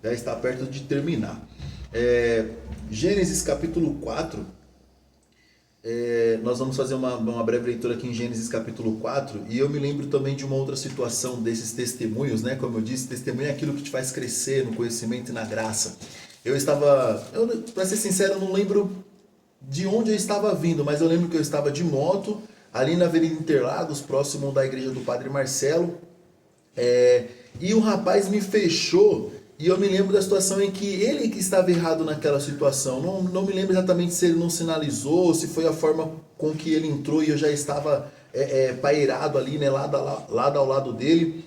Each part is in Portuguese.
já está perto de terminar. Gênesis capítulo 4, nós vamos fazer uma breve leitura aqui em Gênesis capítulo 4, e eu me lembro também de uma outra situação desses testemunhos, né? Como eu disse, testemunho é aquilo que te faz crescer no conhecimento e na graça. Para ser sincero, eu não lembro de onde eu estava vindo, mas eu lembro que eu estava de moto, ali na Avenida Interlagos, próximo da igreja do Padre Marcelo, e o rapaz me fechou, e eu me lembro da situação em que ele que estava errado naquela situação. Não me lembro exatamente se ele não sinalizou, se foi a forma com que ele entrou e eu já estava pairado ali, né, lado ao lado dele.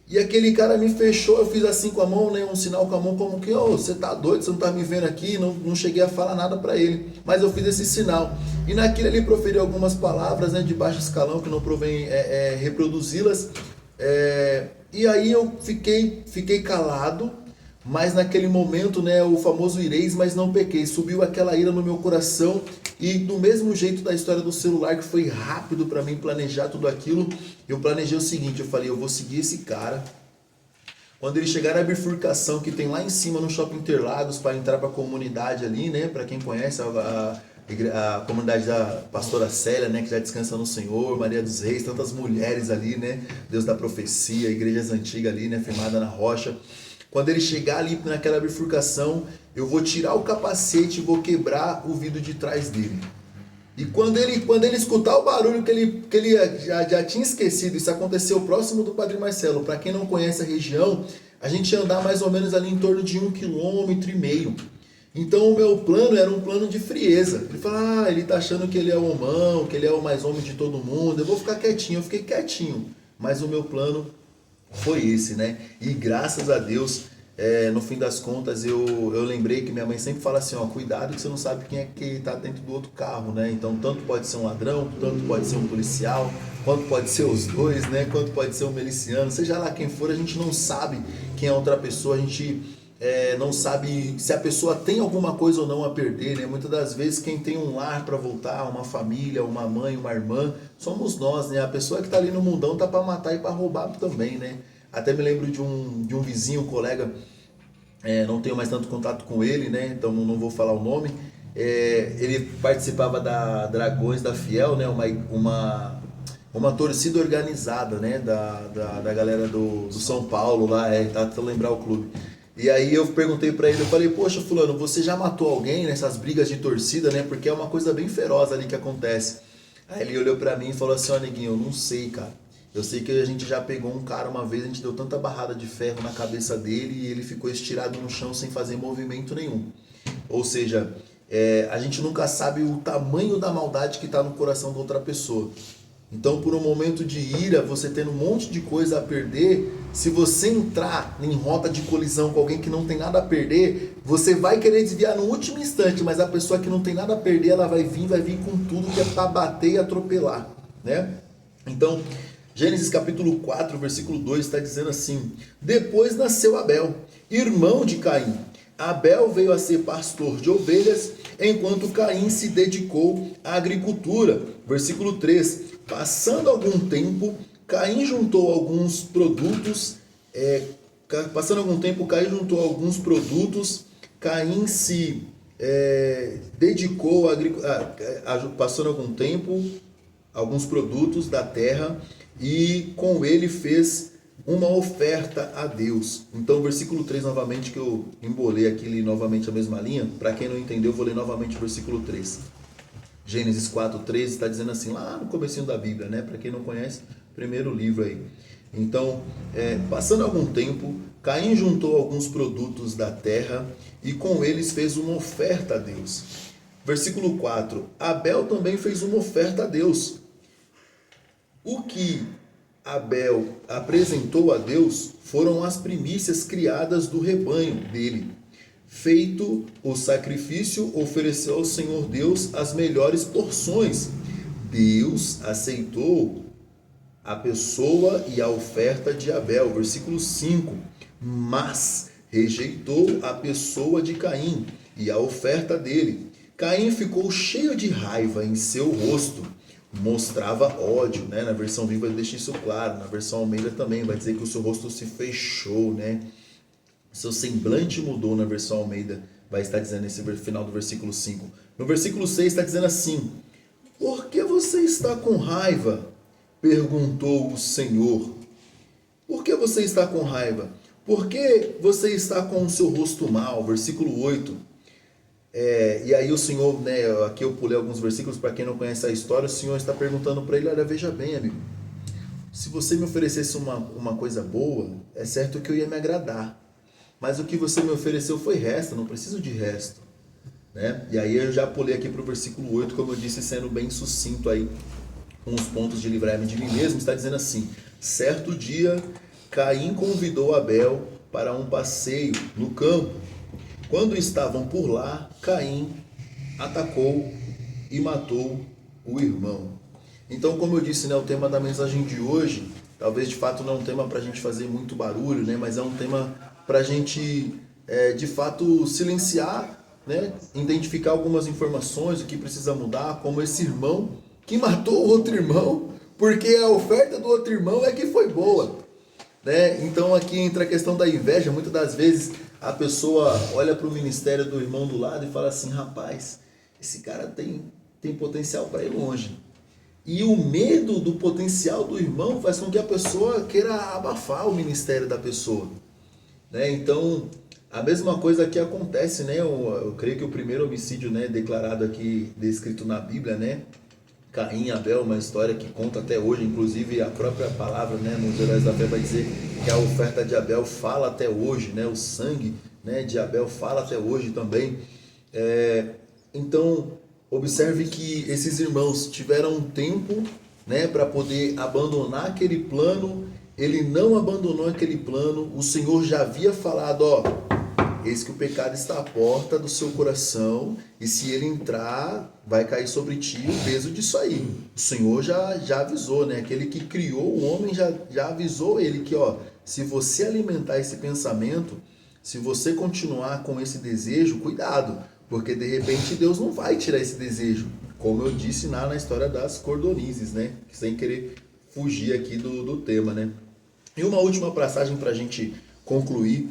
E aquele cara me fechou, eu fiz assim com a mão, né, um sinal com a mão como que, você tá doido, você não tá me vendo aqui, não cheguei a falar nada para ele, mas eu fiz esse sinal. E naquilo ele proferiu algumas palavras, né, de baixo escalão, que não provém reproduzi-las, e aí eu fiquei calado, mas naquele momento, né, o famoso ireis, mas não pequei, subiu aquela ira no meu coração. E do mesmo jeito da história do celular, que foi rápido para mim planejar tudo aquilo, eu planejei o seguinte, eu falei, eu vou seguir esse cara. Quando ele chegar na bifurcação que tem lá em cima no Shopping Interlagos para entrar para a comunidade ali, né, para quem conhece a comunidade da pastora Célia, né, que já descansa no Senhor, Maria dos Reis, tantas mulheres ali, né, Deus da profecia, igrejas antigas ali, né, firmada na rocha. Quando ele chegar ali naquela bifurcação, eu vou tirar o capacete e vou quebrar o vidro de trás dele. E quando ele escutar o barulho que ele já tinha esquecido, isso aconteceu próximo do Padre Marcelo. Para quem não conhece a região, a gente ia andar mais ou menos ali em torno de 1,5 km. Então o meu plano era um plano de frieza. Ele fala, ele tá achando que ele é o homão, que ele é o mais homem de todo mundo, eu vou ficar quietinho. Eu fiquei quietinho, mas o meu plano foi esse, né? E graças a Deus, no fim das contas, eu lembrei que minha mãe sempre fala assim, cuidado que você não sabe quem é que tá dentro do outro carro, né? Então, tanto pode ser um ladrão, tanto pode ser um policial, quanto pode ser os dois, né? Quanto pode ser um miliciano, seja lá quem for, a gente não sabe quem é outra pessoa, a gente não sabe se a pessoa tem alguma coisa ou não a perder, né? Muitas das vezes quem tem um lar para voltar, uma família, uma mãe, uma irmã, somos nós, né? A pessoa que tá ali no mundão tá para matar e para roubar também, né? Até me lembro de um vizinho, um colega, não tenho mais tanto contato com ele, né? Então não vou falar o nome. Ele participava da Dragões da Fiel, né? Uma torcida organizada, né? Da galera do São Paulo lá, tá tentando lembrar o clube. E aí eu perguntei pra ele, eu falei, poxa fulano, você já matou alguém nessas brigas de torcida, né? Porque é uma coisa bem feroz ali que acontece. Aí ele olhou pra mim e falou assim, neguinho, eu não sei, cara. Eu sei que a gente já pegou um cara uma vez, a gente deu tanta barrada de ferro na cabeça dele e ele ficou estirado no chão sem fazer movimento nenhum. Ou seja, a gente nunca sabe o tamanho da maldade que está no coração da outra pessoa. Então, por um momento de ira, você tendo um monte de coisa a perder, se você entrar em rota de colisão com alguém que não tem nada a perder, você vai querer desviar no último instante, mas a pessoa que não tem nada a perder, ela vai vir com tudo que é para bater e atropelar, né? Então, Gênesis capítulo 4, versículo 2 está dizendo assim, depois nasceu Abel, irmão de Caim. Abel veio a ser pastor de ovelhas, enquanto Caim se dedicou à agricultura. Versículo 3, passando algum tempo, Caim juntou alguns produtos, Caim se dedicou passando algum tempo, alguns produtos da terra, e com ele fez uma oferta a Deus. Então, versículo 3 novamente, que eu embolei aqui, li novamente a mesma linha. Para quem não entendeu, eu vou ler novamente o versículo 3. Gênesis 4:13 está dizendo assim, lá no comecinho da Bíblia, né? Para quem não conhece, primeiro livro aí. Então, passando algum tempo, Caim juntou alguns produtos da terra e com eles fez uma oferta a Deus. Versículo 4, Abel também fez uma oferta a Deus. O que Abel apresentou a Deus foram as primícias criadas do rebanho dele. Feito o sacrifício, ofereceu ao Senhor Deus as melhores porções. Deus aceitou a pessoa e a oferta de Abel. Versículo 5. Mas rejeitou a pessoa de Caim e a oferta dele. Caim ficou cheio de raiva em seu rosto. Mostrava ódio, né? Na versão viva deixa isso claro. Na versão Almeida também vai dizer que o seu rosto se fechou, né? seu semblante mudou na versão Almeida, vai estar dizendo nesse final do versículo 5. No versículo 6 está dizendo assim: por que você está com raiva? Perguntou o Senhor. Por que você está com raiva? Por que você está com o seu rosto mal? Versículo 8. E aí o Senhor, né, aqui eu pulei alguns versículos para quem não conhece a história, o Senhor está perguntando para ele: olha, veja bem, amigo, se você me oferecesse uma coisa boa, é certo que eu ia me agradar, mas o que você me ofereceu foi resto, não preciso de resto, né? E aí eu já pulei aqui para o versículo 8, como eu disse, sendo bem sucinto aí, com os pontos de livrar-me de mim mesmo, está dizendo assim: certo dia, Caim convidou Abel para um passeio no campo. Quando estavam por lá, Caim atacou e matou o irmão. Então, como eu disse, né, o tema da mensagem de hoje, talvez de fato não é um tema para a gente fazer muito barulho, né, mas é um tema para a gente, de fato, silenciar, né, identificar algumas informações, o que precisa mudar, como esse irmão que matou o outro irmão, porque a oferta do outro irmão é que foi boa. Né? Então aqui entra a questão da inveja. Muitas das vezes a pessoa olha para o ministério do irmão do lado e fala assim: rapaz, esse cara tem potencial para ir longe. E o medo do potencial do irmão faz com que a pessoa queira abafar o ministério da pessoa. Né? Então a mesma coisa aqui acontece, né? Eu creio que o primeiro homicídio, né, declarado aqui, descrito na Bíblia, né, Caim e Abel, uma história que conta até hoje, inclusive a própria palavra, né, nos Heróis da Fé vai dizer que a oferta de Abel fala até hoje, né, o sangue, né, de Abel fala até hoje também. Então, observe que esses irmãos tiveram um tempo, né, para poder abandonar aquele plano. Ele não abandonou aquele plano. O Senhor já havia falado: ó, eis que o pecado está à porta do seu coração, e se ele entrar, vai cair sobre ti o peso disso aí. O Senhor já avisou, né? Aquele que criou o homem já avisou ele que, ó, se você alimentar esse pensamento, se você continuar com esse desejo, cuidado, porque de repente Deus não vai tirar esse desejo, como eu disse na história das cordonizes, né? Sem querer fugir aqui do tema, né? E uma última passagem para a gente concluir